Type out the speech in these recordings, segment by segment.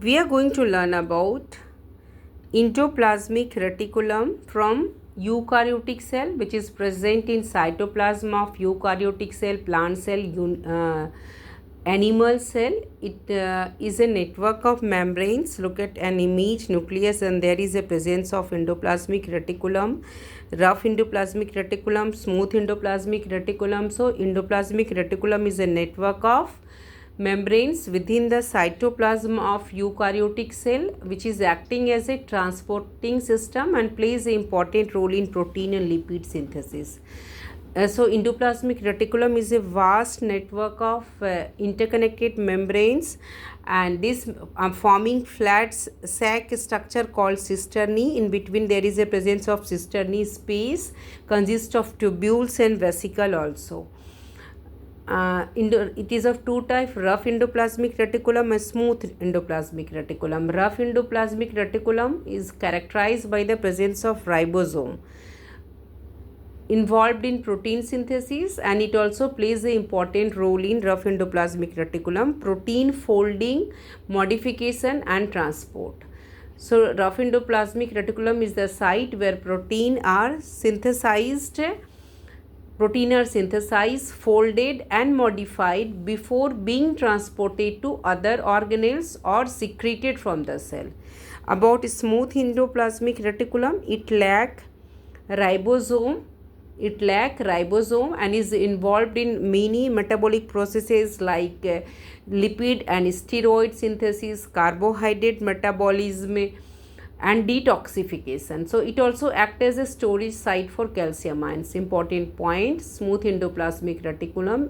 We are going to learn about endoplasmic reticulum from eukaryotic cell, which is present in cytoplasm of eukaryotic cell, plant cell, animal cell. It is a network of membranes. Look at an image, nucleus, and there is a presence of endoplasmic reticulum, rough endoplasmic reticulum, smooth endoplasmic reticulum. So endoplasmic reticulum is a network of membranes within the cytoplasm of eukaryotic cell, which is acting as a transporting system and plays an important role in protein and lipid synthesis. So endoplasmic reticulum is a vast network of interconnected membranes, and this forming flat sac structure called cisternae. In between there is a presence of cisternae space, consists of tubules and vesicle also. It is of two types: rough endoplasmic reticulum and smooth endoplasmic reticulum. Rough endoplasmic reticulum is characterized by the presence of ribosome involved in protein synthesis, and it also plays an important role in rough endoplasmic reticulum, protein folding, modification and transport. So rough endoplasmic reticulum is the site where protein are synthesized, folded and modified before being transported to other organelles or secreted from the cell. About smooth endoplasmic reticulum, it lack ribosome and is involved in many metabolic processes like lipid and steroid synthesis, carbohydrate metabolism and detoxification. So it also acts as a storage site for calcium ions. Important point: smooth endoplasmic reticulum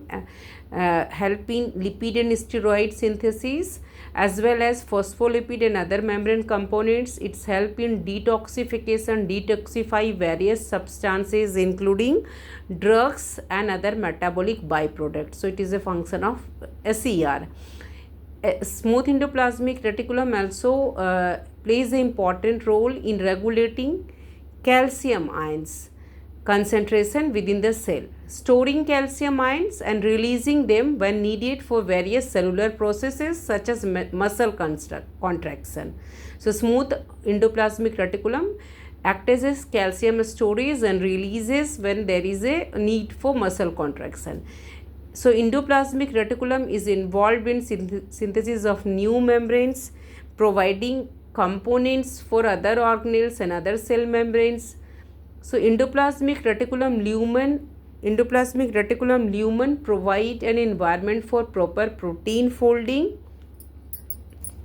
help in lipid and steroid synthesis as well as phospholipid and other membrane components. It's help in detoxify various substances including drugs and other metabolic byproducts. So it is a function of SER. Smooth endoplasmic reticulum also plays an important role in regulating calcium ions concentration within the cell, storing calcium ions and releasing them when needed for various cellular processes such as muscle contraction. So smooth endoplasmic reticulum acts as calcium storage and releases when there is a need for muscle contraction. So endoplasmic reticulum is involved in synthesis of new membranes, providing components for other organelles and other cell membranes. So endoplasmic reticulum lumen provide an environment for proper protein folding,